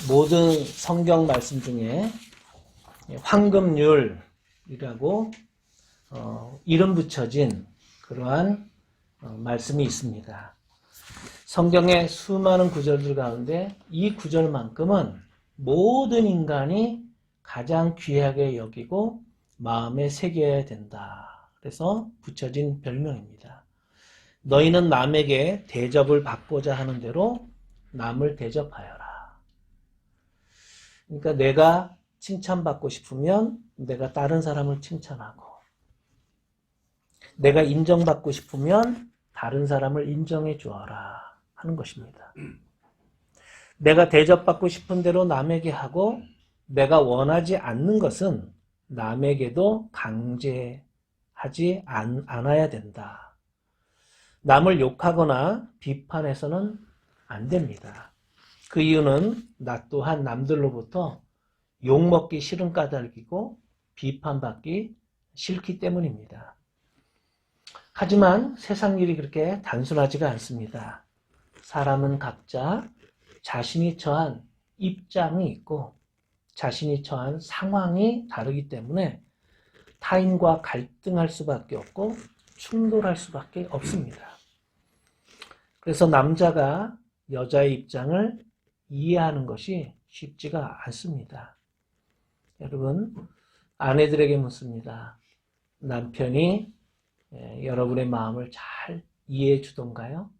모든 성경 말씀 중에 황금률이라고 이름 붙여진 그러한 말씀이 있습니다. 성경의 수많은 구절들 가운데 이 구절만큼은 모든 인간이 가장 귀하게 여기고 마음에 새겨야 된다. 그래서 붙여진 별명입니다. 너희는 남에게 대접을 받고자 하는 대로 남을 대접하여라. 그러니까 내가 칭찬받고 싶으면 내가 다른 사람을 칭찬하고, 내가 인정받고 싶으면 다른 사람을 인정해 주어라 하는 것입니다. 내가 대접받고 싶은 대로 남에게 하고, 내가 원하지 않는 것은 남에게도 강제하지 않아야 된다. 남을 욕하거나 비판해서는 안 됩니다. 그 이유는 나 또한 남들로부터 욕먹기 싫은 까닭이고 비판받기 싫기 때문입니다. 하지만 세상 일이 그렇게 단순하지가 않습니다. 사람은 각자 자신이 처한 입장이 있고 자신이 처한 상황이 다르기 때문에 타인과 갈등할 수밖에 없고 충돌할 수밖에 없습니다. 그래서 남자가 여자의 입장을 이해하는 것이 쉽지가 않습니다. 여러분, 아내들에게 묻습니다. 남편이 여러분의 마음을 잘 이해해 주던가요?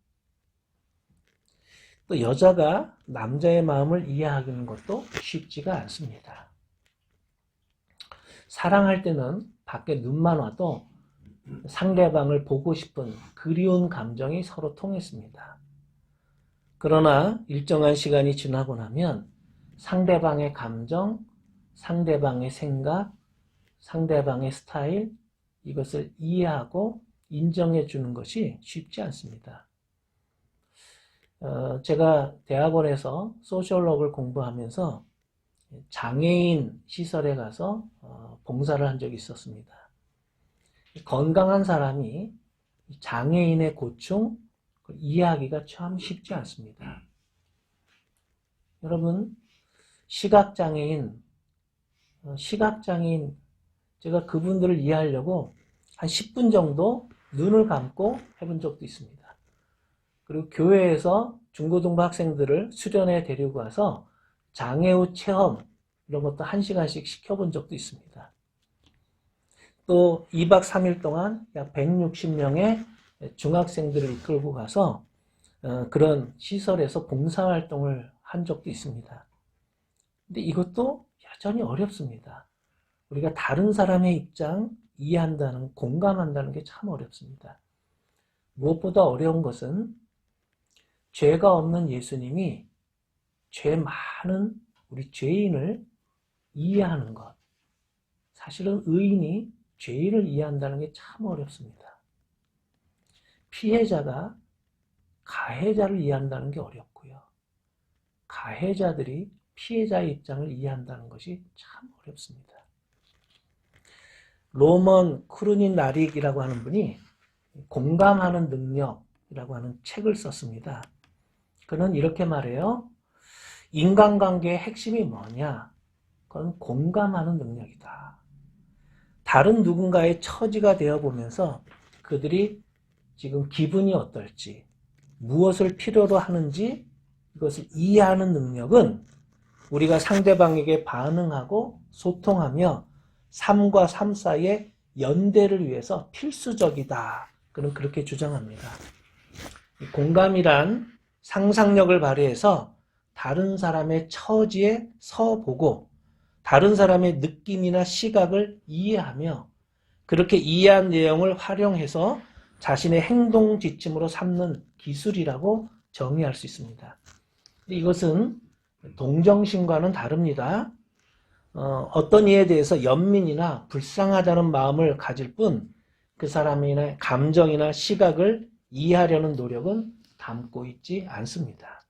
또 여자가 남자의 마음을 이해하는 것도 쉽지가 않습니다. 사랑할 때는 밖에 눈만 와도 상대방을 보고 싶은 그리운 감정이 서로 통했습니다. 그러나 일정한 시간이 지나고 나면 상대방의 감정, 상대방의 생각, 상대방의 스타일, 이것을 이해하고 인정해 주는 것이 쉽지 않습니다. 제가 대학원에서 소셜워크를 공부하면서 장애인 시설에 가서 봉사를 한 적이 있었습니다. 건강한 사람이 장애인의 고충 이해하기가 참 쉽지 않습니다. 여러분, 시각장애인 제가 그분들을 이해하려고 한 10분 정도 눈을 감고 해본 적도 있습니다. 그리고 교회에서 중고등부 학생들을 수련회 데리고 가서 장애우 체험 이런 것도 1시간씩 시켜본 적도 있습니다. 또 2박 3일 동안 약 160명의 중학생들을 이끌고 가서 그런 시설에서 봉사활동을 한 적도 있습니다. 근데 이것도 여전히 어렵습니다. 우리가 다른 사람의 입장 이해한다는, 공감한다는 게 참 어렵습니다. 무엇보다 어려운 것은 죄가 없는 예수님이 죄 많은 우리 죄인을 이해하는 것. 사실은 의인이 죄인을 이해한다는 게 참 어렵습니다. 피해자가 가해자를 이해한다는 게 어렵고요. 가해자들이 피해자의 입장을 이해한다는 것이 참 어렵습니다. 로먼 크루닌 나릭이라고 하는 분이 공감하는 능력이라고 하는 책을 썼습니다. 그는 이렇게 말해요. 인간관계의 핵심이 뭐냐? 그건 공감하는 능력이다. 다른 누군가의 처지가 되어보면서 그들이 지금 기분이 어떨지, 무엇을 필요로 하는지 이것을 이해하는 능력은 우리가 상대방에게 반응하고 소통하며 삶과 삶 사이의 연대를 위해서 필수적이다. 그는 그렇게 주장합니다. 공감이란 상상력을 발휘해서 다른 사람의 처지에 서보고 다른 사람의 느낌이나 시각을 이해하며 그렇게 이해한 내용을 활용해서 자신의 행동 지침으로 삼는 기술이라고 정의할 수 있습니다. 이것은 동정심과는 다릅니다. 어떤 이에 대해서 연민이나 불쌍하다는 마음을 가질 뿐 그 사람의 감정이나 시각을 이해하려는 노력은 담고 있지 않습니다.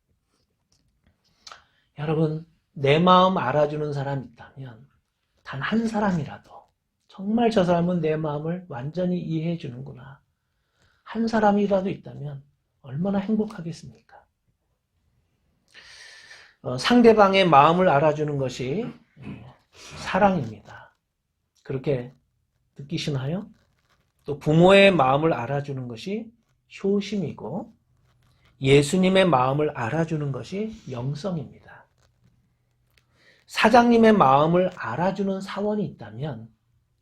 여러분, 내 마음 알아주는 사람이 있다면 단 한 사람이라도 정말 저 사람은 내 마음을 완전히 이해해 주는구나. 한 사람이라도 있다면 얼마나 행복하겠습니까? 상대방의 마음을 알아주는 것이 사랑입니다. 그렇게 느끼시나요? 또 부모의 마음을 알아주는 것이 효심이고 예수님의 마음을 알아주는 것이 영성입니다. 사장님의 마음을 알아주는 사원이 있다면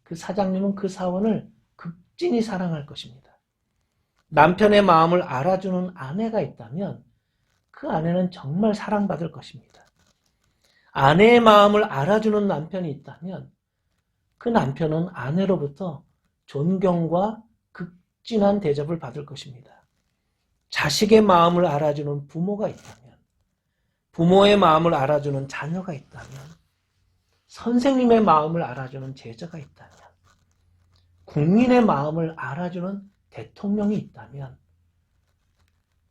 그 사장님은 그 사원을 극진히 사랑할 것입니다. 남편의 마음을 알아주는 아내가 있다면 그 아내는 정말 사랑받을 것입니다. 아내의 마음을 알아주는 남편이 있다면 그 남편은 아내로부터 존경과 극진한 대접을 받을 것입니다. 자식의 마음을 알아주는 부모가 있다면, 부모의 마음을 알아주는 자녀가 있다면, 선생님의 마음을 알아주는 제자가 있다면, 국민의 마음을 알아주는 대통령이 있다면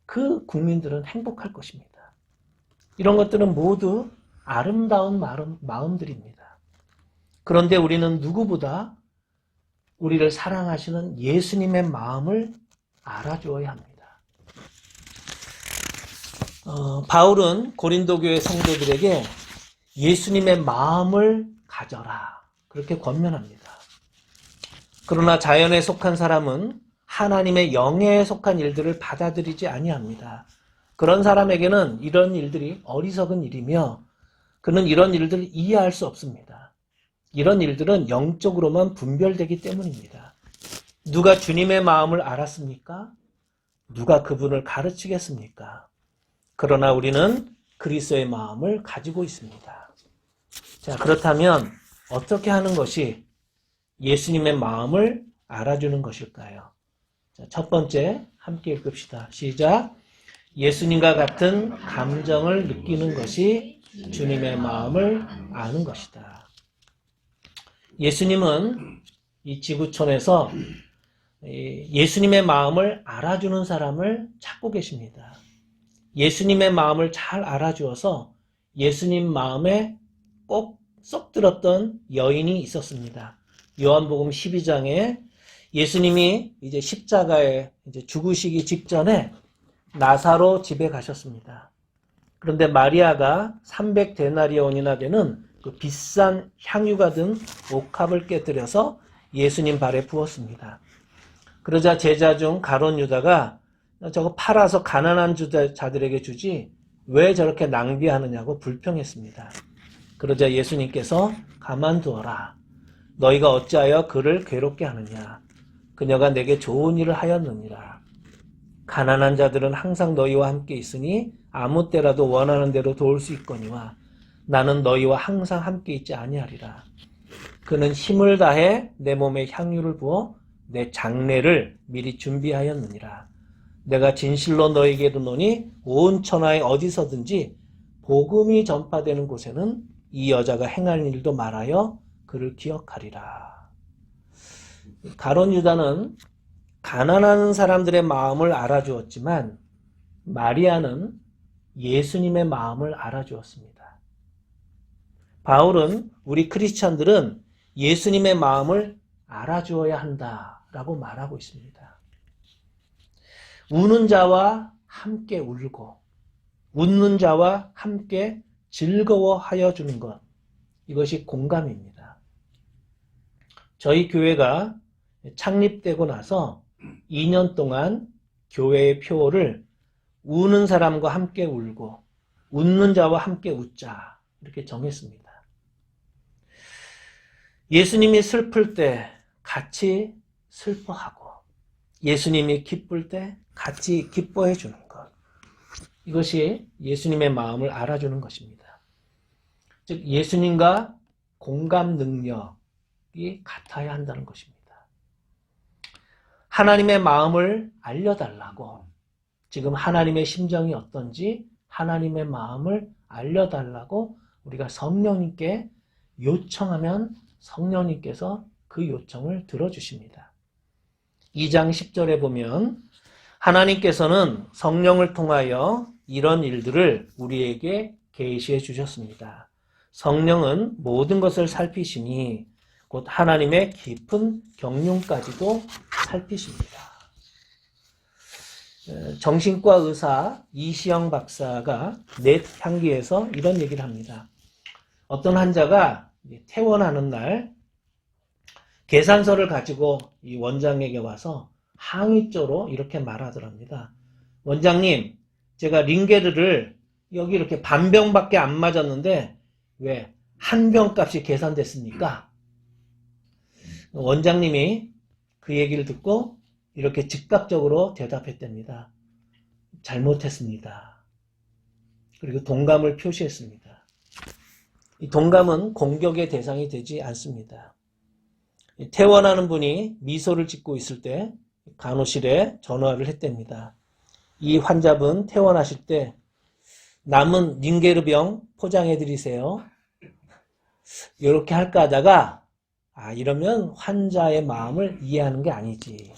그 국민들은 행복할 것입니다. 이런 것들은 모두 아름다운 마음들입니다. 그런데 우리는 누구보다 우리를 사랑하시는 예수님의 마음을 알아주어야 합니다. 바울은 고린도 교회 성도들에게 예수님의 마음을 가져라 그렇게 권면합니다. 그러나 자연에 속한 사람은 하나님의 영에 속한 일들을 받아들이지 아니합니다. 그런 사람에게는 이런 일들이 어리석은 일이며 그는 이런 일들을 이해할 수 없습니다. 이런 일들은 영적으로만 분별되기 때문입니다. 누가 주님의 마음을 알았습니까? 누가 그분을 가르치겠습니까? 그러나 우리는 그리스도의 마음을 가지고 있습니다. 자, 그렇다면 어떻게 하는 것이 예수님의 마음을 알아주는 것일까요? 자, 첫 번째 함께 읽읍시다. 시작. 예수님과 같은 감정을 느끼는 것이 주님의 마음을 아는 것이다. 예수님은 이 지구촌에서 예수님의 마음을 알아주는 사람을 찾고 계십니다. 예수님의 마음을 잘 알아주어서 예수님 마음에 꼭 쏙 들었던 여인이 있었습니다. 요한복음 12장에 예수님이 이제 십자가에 이제 죽으시기 직전에 나사로 집에 가셨습니다. 그런데 마리아가 300데나리온이나 되는 그 비싼 향유가 든 옥합을 깨뜨려서 예수님 발에 부었습니다. 그러자 제자 중 가룟 유다가 저거 팔아서 가난한 자들에게 주지 왜 저렇게 낭비하느냐고 불평했습니다. 그러자 예수님께서 가만두어라. 너희가 어찌하여 그를 괴롭게 하느냐. 그녀가 내게 좋은 일을 하였느니라. 가난한 자들은 항상 너희와 함께 있으니 아무 때라도 원하는 대로 도울 수 있거니와 나는 너희와 항상 함께 있지 아니하리라. 그는 힘을 다해 내 몸에 향유를 부어 내 장례를 미리 준비하였느니라. 내가 진실로 너희에게 이르노니 온 천하에 어디서든지 복음이 전파되는 곳에는 이 여자가 행한 일도 말하여 그를 기억하리라. 가룟 유다는 가난한 사람들의 마음을 알아주었지만 마리아는 예수님의 마음을 알아주었습니다. 바울은 우리 크리스찬들은 예수님의 마음을 알아주어야 한다라고 말하고 있습니다. 우는 자와 함께 울고 웃는 자와 함께 즐거워하여 주는 것, 이것이 공감입니다. 저희 교회가 창립되고 나서 2년 동안 교회의 표어를 우는 사람과 함께 울고 웃는 자와 함께 웃자 이렇게 정했습니다. 예수님이 슬플 때 같이 슬퍼하고 예수님이 기쁠 때 같이 기뻐해 주는 것, 이것이 예수님의 마음을 알아주는 것입니다. 즉 예수님과 공감 능력이 같아야 한다는 것입니다. 하나님의 마음을 알려달라고, 지금 하나님의 심정이 어떤지 하나님의 마음을 알려달라고 우리가 성령님께 요청하면 성령님께서 그 요청을 들어주십니다. 2장 10절에 보면 하나님께서는 성령을 통하여 이런 일들을 우리에게 계시해 주셨습니다. 성령은 모든 것을 살피시니 곧 하나님의 깊은 경륜까지도 살피십니다. 정신과 의사 이시영 박사가 넷 향기에서 이런 얘기를 합니다. 어떤 환자가 퇴원하는 날 계산서를 가지고 이 원장에게 와서 항의조로 이렇게 말하더랍니다. 원장님, 제가 링게르를 여기 이렇게 반병밖에 안 맞았는데 왜 한 병값이 계산됐습니까? 원장님이 그 얘기를 듣고 이렇게 즉각적으로 대답했답니다. 잘못했습니다. 그리고 동감을 표시했습니다. 이 동감은 공격의 대상이 되지 않습니다. 퇴원하는 분이 미소를 짓고 있을 때 간호실에 전화를 했답니다. 이 환자분 퇴원하실 때 남은 링게르병 포장해 드리세요. 이렇게 할까 하다가 이러면 환자의 마음을 이해하는 게 아니지.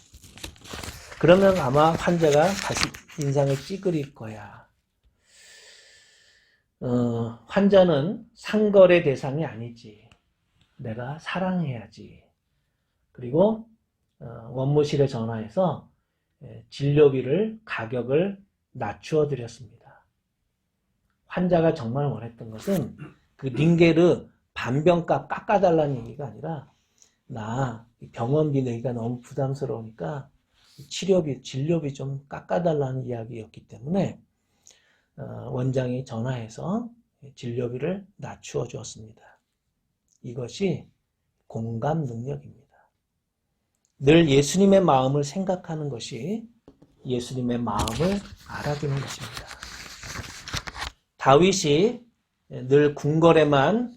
그러면 아마 환자가 다시 인상을 찌그릴 거야. 환자는 상거래 대상이 아니지. 내가 사랑해야지. 그리고 원무실에 전화해서 진료비를 가격을 낮추어 드렸습니다. 환자가 정말 원했던 것은 그 링게르 반병값 깎아달라는 얘기가 아니라 나 병원비 내기가 너무 부담스러우니까 치료비, 진료비 좀 깎아달라는 이야기였기 때문에 원장이 전화해서 진료비를 낮추어 주었습니다. 이것이 공감 능력입니다. 늘 예수님의 마음을 생각하는 것이 예수님의 마음을 알아주는 것입니다. 다윗이 늘 궁궐에만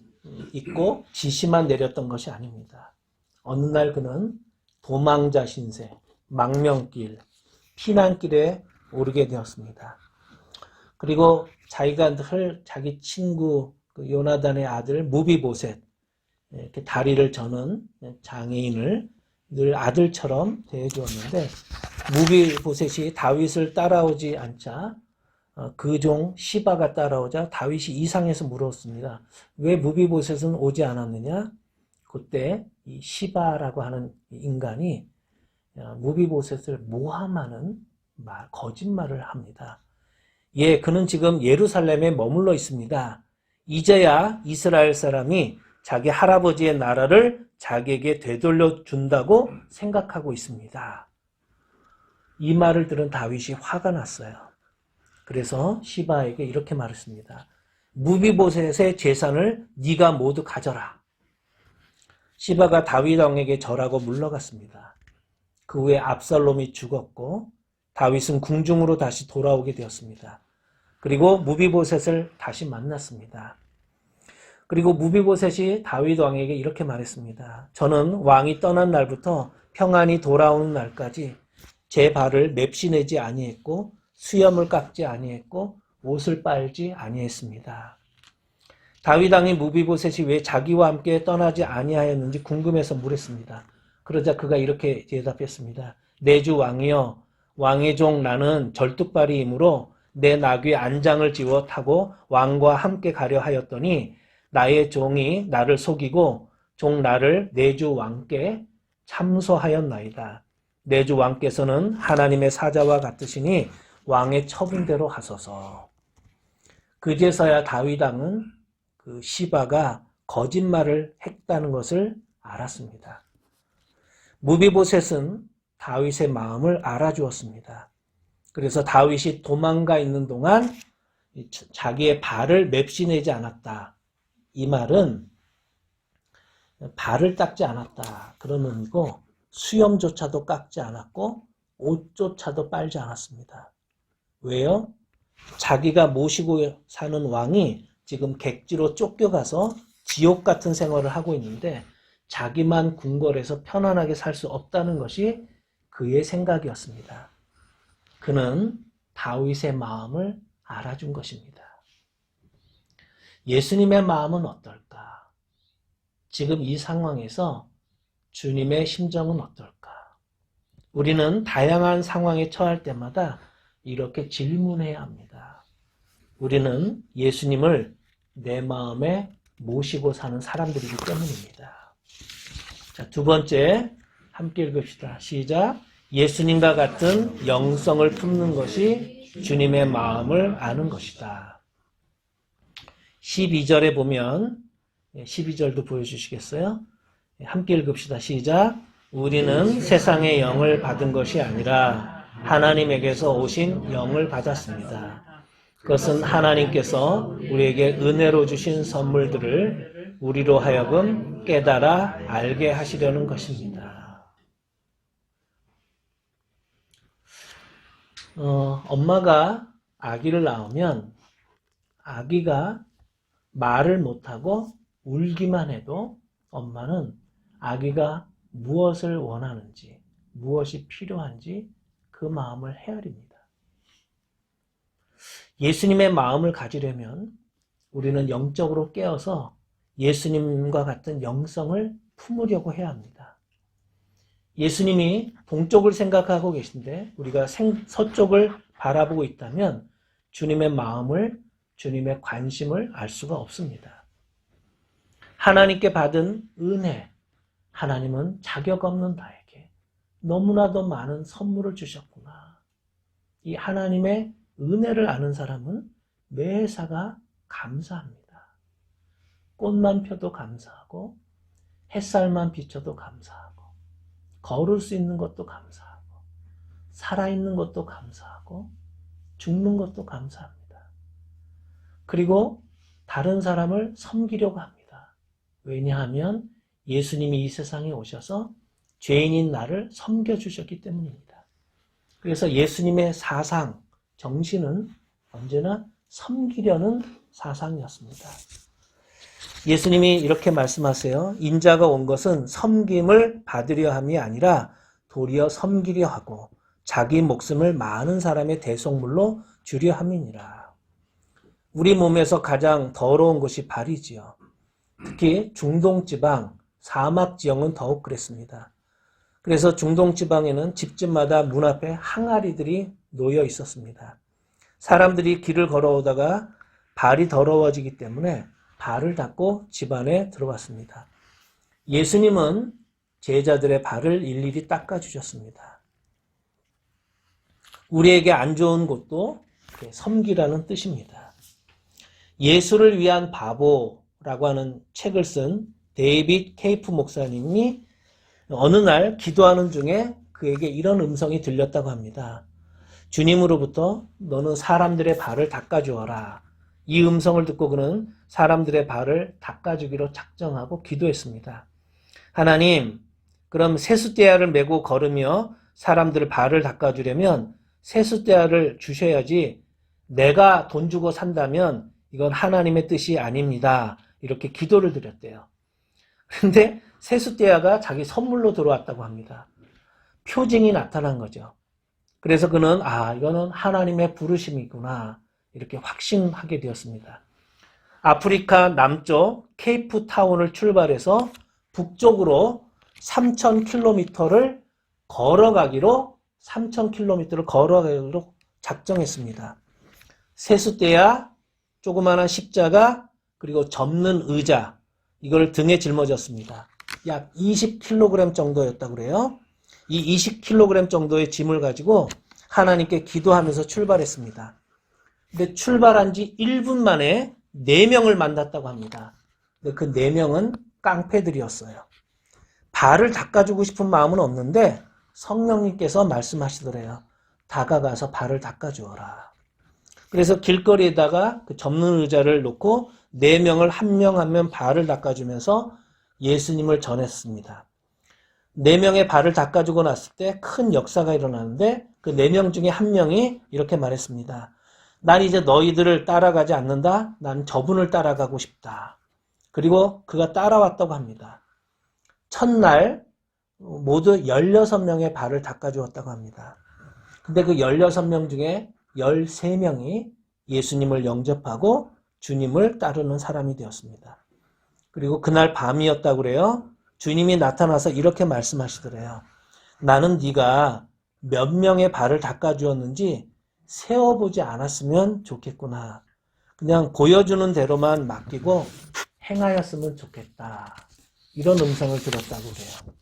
있고 지시만 내렸던 것이 아닙니다. 어느 날 그는 도망자 신세, 망명길, 피난길에 오르게 되었습니다. 그리고 자기가 늘 자기 친구 요나단의 아들 무비보셋, 이렇게 다리를 저는 장애인을 늘 아들처럼 대해주었는데 무비보셋이 다윗을 따라오지 않자 그 종 시바가 따라오자 다윗이 이상해서 물었습니다. 왜 무비보셋은 오지 않았느냐? 그때 이 시바라고 하는 인간이 무비보셋을 모함하는 거짓말을 합니다. 예, 그는 지금 예루살렘에 머물러 있습니다. 이제야 이스라엘 사람이 자기 할아버지의 나라를 자기에게 되돌려 준다고 생각하고 있습니다. 이 말을 들은 다윗이 화가 났어요. 그래서 시바에게 이렇게 말했습니다. 무비보셋의 재산을 네가 모두 가져라. 시바가 다윗 왕에게 절하고 물러갔습니다. 그 후에 압살롬이 죽었고 다윗은 궁중으로 다시 돌아오게 되었습니다. 그리고 무비보셋을 다시 만났습니다. 그리고 무비보셋이 다윗 왕에게 이렇게 말했습니다. 저는 왕이 떠난 날부터 평안히 돌아오는 날까지 제 발을 맵시내지 아니했고 수염을 깎지 아니했고 옷을 빨지 아니했습니다. 다윗 왕이 무비보셋이 왜 자기와 함께 떠나지 아니하였는지 궁금해서 물었습니다. 그러자 그가 이렇게 대답했습니다. 내 주 왕이여, 왕의 종 나는 절뚝발이이므로 내 나귀 안장을 지워 타고 왕과 함께 가려 하였더니 나의 종이 나를 속이고 종 나를 내 주 왕께 참소하였나이다. 내 주 왕께서는 하나님의 사자와 같으시니 왕의 처분대로 하소서. 그제서야 다윗 왕은 그 시바가 거짓말을 했다는 것을 알았습니다. 무비보셋은 다윗의 마음을 알아주었습니다. 그래서 다윗이 도망가 있는 동안 자기의 발을 맵시내지 않았다. 이 말은 발을 닦지 않았다. 그런 의미고 수염조차도 깎지 않았고 옷조차도 빨지 않았습니다. 왜요? 자기가 모시고 사는 왕이 지금 객지로 쫓겨가서 지옥 같은 생활을 하고 있는데 자기만 궁궐에서 편안하게 살 수 없다는 것이 그의 생각이었습니다. 그는 다윗의 마음을 알아준 것입니다. 예수님의 마음은 어떨까? 지금 이 상황에서 주님의 심정은 어떨까? 우리는 다양한 상황에 처할 때마다 이렇게 질문해야 합니다. 우리는 예수님을 내 마음에 모시고 사는 사람들이기 때문입니다. 자, 두 번째 함께 읽읍시다. 시작. 예수님과 같은 영성을 품는 것이 주님의 마음을 아는 것이다. 12절에 보면 12절도 보여주시겠어요? 함께 읽읍시다. 시작. 우리는 세상의 영을 받은 것이 아니라 하나님에게서 오신 영을 받았습니다. 그것은 하나님께서 우리에게 은혜로 주신 선물들을 우리로 하여금 깨달아 알게 하시려는 것입니다. 엄마가 아기를 낳으면 아기가 말을 못하고 울기만 해도 엄마는 아기가 무엇을 원하는지, 무엇이 필요한지 그 마음을 헤아립니다. 예수님의 마음을 가지려면 우리는 영적으로 깨어서 예수님과 같은 영성을 품으려고 해야 합니다. 예수님이 동쪽을 생각하고 계신데 우리가 서쪽을 바라보고 있다면 주님의 마음을, 주님의 관심을 알 수가 없습니다. 하나님께 받은 은혜, 하나님은 자격 없는 나에게 너무나도 많은 선물을 주셨구나. 이 하나님의 은혜를 아는 사람은 매사가 감사합니다. 꽃만 펴도 감사하고 햇살만 비춰도 감사하고 걸을 수 있는 것도 감사하고 살아있는 것도 감사하고 죽는 것도 감사합니다. 그리고 다른 사람을 섬기려고 합니다. 왜냐하면 예수님이 이 세상에 오셔서 죄인인 나를 섬겨주셨기 때문입니다. 그래서 예수님의 사상, 정신은 언제나 섬기려는 사상이었습니다. 예수님이 이렇게 말씀하세요. 인자가 온 것은 섬김을 받으려 함이 아니라 도리어 섬기려 하고 자기 목숨을 많은 사람의 대속물로 주려 함이니라. 우리 몸에서 가장 더러운 것이 발이지요. 특히 중동지방, 사막지형은 더욱 그랬습니다. 그래서 중동지방에는 집집마다 문 앞에 항아리들이 놓여 있었습니다. 사람들이 길을 걸어오다가 발이 더러워지기 때문에 발을 닦고 집 안에 들어왔습니다. 예수님은 제자들의 발을 일일이 닦아주셨습니다. 우리에게 안 좋은 곳도 섬기라는 뜻입니다. 예수를 위한 바보라고 하는 책을 쓴 데이빗 케이프 목사님이 어느 날 기도하는 중에 그에게 이런 음성이 들렸다고 합니다. 주님으로부터 너는 사람들의 발을 닦아주어라. 이 음성을 듣고 그는 사람들의 발을 닦아주기로 작정하고 기도했습니다. 하나님, 그럼 세숫대야를 메고 걸으며 사람들 발을 닦아주려면 세숫대야를 주셔야지 내가 돈 주고 산다면 이건 하나님의 뜻이 아닙니다. 이렇게 기도를 드렸대요. 그런데 세숫대야가 자기 선물로 들어왔다고 합니다. 표징이 나타난 거죠. 그래서 그는 이거는 하나님의 부르심이구나 이렇게 확신하게 되었습니다. 아프리카 남쪽 케이프타운을 출발해서 북쪽으로 3,000km를 걸어가기로 작정했습니다. 세숫대야, 조그마한 십자가, 그리고 접는 의자, 이걸 등에 짊어졌습니다. 약 20kg 정도였다고 그래요. 이 20kg 정도의 짐을 가지고 하나님께 기도하면서 출발했습니다. 근데 출발한 지 1분 만에 4명을 만났다고 합니다. 근데 그 4명은 깡패들이었어요. 발을 닦아주고 싶은 마음은 없는데 성령님께서 말씀하시더래요. 다가가서 발을 닦아주어라. 그래서 길거리에다가 그 접는 의자를 놓고 4명을 한 명 한 명 발을 닦아주면서 예수님을 전했습니다. 4명의 발을 닦아주고 났을 때 큰 역사가 일어나는데 그 4명 중에 한 명이 이렇게 말했습니다. 난 이제 너희들을 따라가지 않는다. 난 저분을 따라가고 싶다. 그리고 그가 따라왔다고 합니다. 첫날 모두 16명의 발을 닦아주었다고 합니다. 근데 그 16명 중에 13명이 예수님을 영접하고 주님을 따르는 사람이 되었습니다. 그리고 그날 밤이었다고 그래요. 주님이 나타나서 이렇게 말씀하시더래요. 나는 네가 몇 명의 발을 닦아주었는지 세어보지 않았으면 좋겠구나. 그냥 보여주는 대로만 맡기고 행하였으면 좋겠다. 이런 음성을 들었다고 그래요.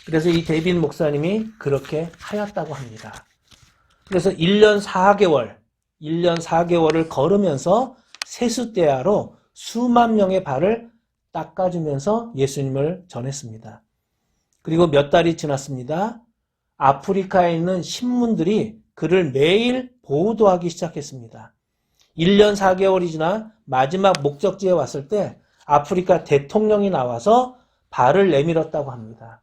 그래서 이 데이빗 목사님이 그렇게 하였다고 합니다. 그래서 1년 4개월을 걸으면서 세숫대야로 수만 명의 발을 닦아주면서 예수님을 전했습니다. 그리고 몇 달이 지났습니다. 아프리카에 있는 신문들이 그를 매일 보도하기 시작했습니다. 1년 4개월이 지나 마지막 목적지에 왔을 때 아프리카 대통령이 나와서 발을 내밀었다고 합니다.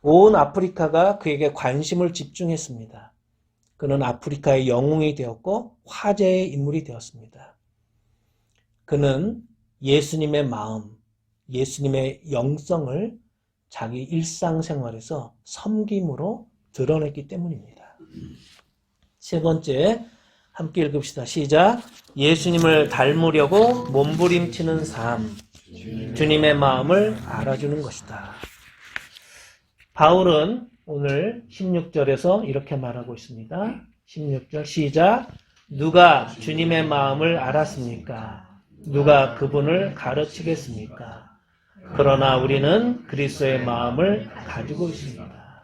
온 아프리카가 그에게 관심을 집중했습니다. 그는 아프리카의 영웅이 되었고 화제의 인물이 되었습니다. 그는 예수님의 마음, 예수님의 영성을 자기 일상생활에서 섬김으로 드러냈기 때문입니다. 세 번째, 함께 읽읍시다. 시작. 예수님을 닮으려고 몸부림치는 삶, 주님의 마음을 알아주는 것이다. 바울은 오늘 16절에서 이렇게 말하고 있습니다. 16절 시작. 누가 주님의 마음을 알았습니까? 누가 그분을 가르치겠습니까? 그러나 우리는 그리스도의 마음을 가지고 있습니다.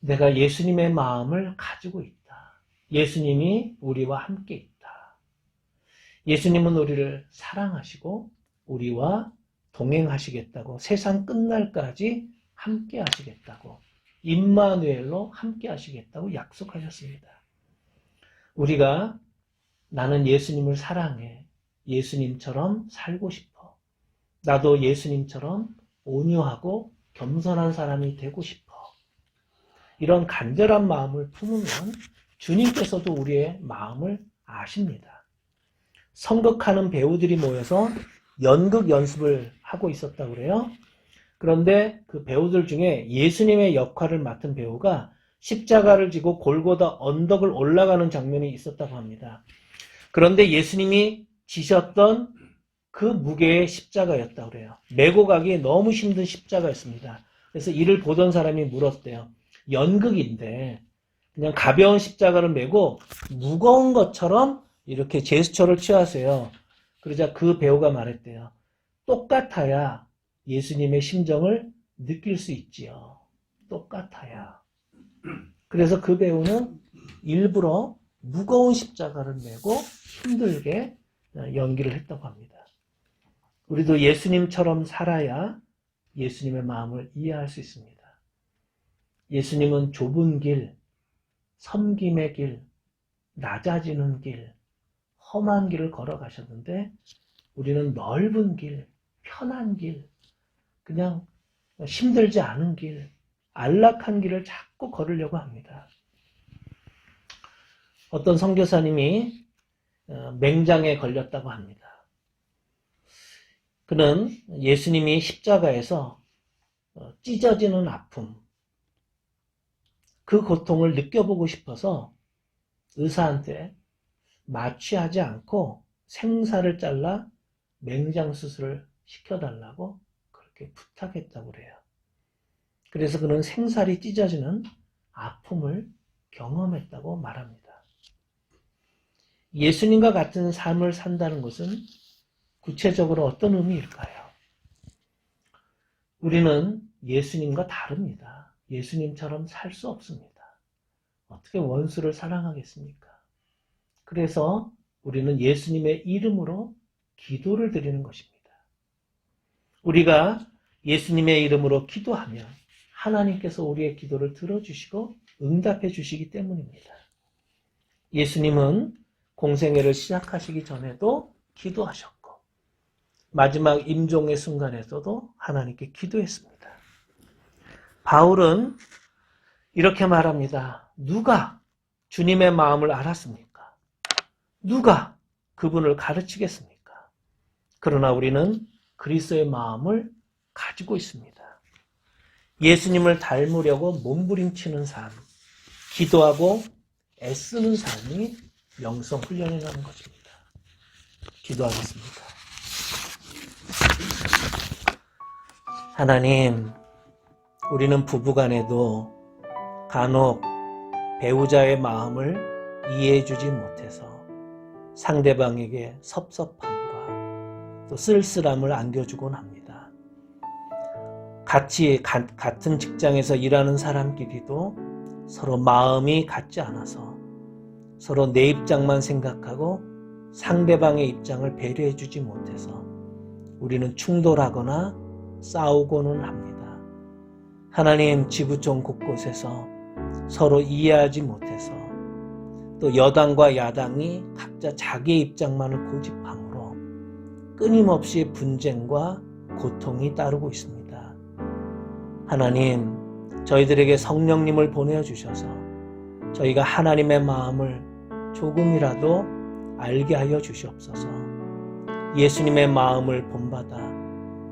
내가 예수님의 마음을 가지고 있다. 예수님이 우리와 함께 있다. 예수님은 우리를 사랑하시고 우리와 동행하시겠다고, 세상 끝날까지 함께 하시겠다고, 임마누엘로 함께 하시겠다고 약속하셨습니다. 우리가 나는 예수님을 사랑해. 예수님처럼 살고 싶어. 나도 예수님처럼 온유하고 겸손한 사람이 되고 싶어. 이런 간절한 마음을 품으면 주님께서도 우리의 마음을 아십니다. 성극하는 배우들이 모여서 연극 연습을 하고 있었다고 그래요. 그런데 그 배우들 중에 예수님의 역할을 맡은 배우가 십자가를 지고 골고다 언덕을 올라가는 장면이 있었다고 합니다. 그런데 예수님이 지셨던 그 무게의 십자가였다고 그래요. 메고 가기 너무 힘든 십자가였습니다. 그래서 이를 보던 사람이 물었대요. 연극인데 그냥 가벼운 십자가를 메고 무거운 것처럼 이렇게 제스처를 취하세요. 그러자 그 배우가 말했대요. 똑같아야 예수님의 심정을 느낄 수 있지요. 똑같아야. 그래서 그 배우는 일부러 무거운 십자가를 메고 힘들게 연기를 했다고 합니다. 우리도 예수님처럼 살아야 예수님의 마음을 이해할 수 있습니다. 예수님은 좁은 길, 섬김의 길, 낮아지는 길, 험한 길을 걸어가셨는데 우리는 넓은 길, 편한 길, 그냥 힘들지 않은 길, 안락한 길을 자꾸 걸으려고 합니다. 어떤 선교사님이 맹장에 걸렸다고 합니다. 그는 예수님이 십자가에서 찢어지는 아픔, 그 고통을 느껴보고 싶어서 의사한테 마취하지 않고 생사를 잘라 맹장 수술을 시켜달라고 그렇게 부탁했다고 그래요. 그래서 그는 생살이 찢어지는 아픔을 경험했다고 말합니다. 예수님과 같은 삶을 산다는 것은 구체적으로 어떤 의미일까요? 우리는 예수님과 다릅니다. 예수님처럼 살 수 없습니다. 어떻게 원수를 사랑하겠습니까? 그래서 우리는 예수님의 이름으로 기도를 드리는 것입니다. 우리가 예수님의 이름으로 기도하면 하나님께서 우리의 기도를 들어주시고 응답해 주시기 때문입니다. 예수님은 공생애를 시작하시기 전에도 기도하셨고 마지막 임종의 순간에서도 하나님께 기도했습니다. 바울은 이렇게 말합니다. 누가 주님의 마음을 알았습니까? 누가 그분을 가르치겠습니까? 그러나 우리는 그리스도의 마음을 가지고 있습니다. 예수님을 닮으려고 몸부림치는 삶, 기도하고 애쓰는 삶이 영성 훈련이라는 것입니다. 기도하겠습니다. 하나님, 우리는 부부간에도 간혹 배우자의 마음을 이해해주지 못해서 상대방에게 섭섭함과 또 쓸쓸함을 안겨주곤 합니다. 같은 직장에서 일하는 사람끼리도 서로 마음이 같지 않아서 서로 내 입장만 생각하고 상대방의 입장을 배려해주지 못해서 우리는 충돌하거나 싸우고는 합니다. 하나님, 지구촌 곳곳에서 서로 이해하지 못해서 또 여당과 야당이 각자 자기의 입장만을 고집함으로 끊임없이 분쟁과 고통이 따르고 있습니다. 하나님, 저희들에게 성령님을 보내주셔서 저희가 하나님의 마음을 조금이라도 알게 하여 주시옵소서. 예수님의 마음을 본받아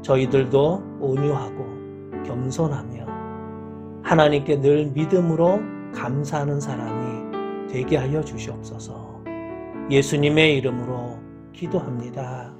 저희들도 온유하고 겸손하며 하나님께 늘 믿음으로 감사하는 사람이 되게 하여 주시옵소서. 예수님의 이름으로 기도합니다.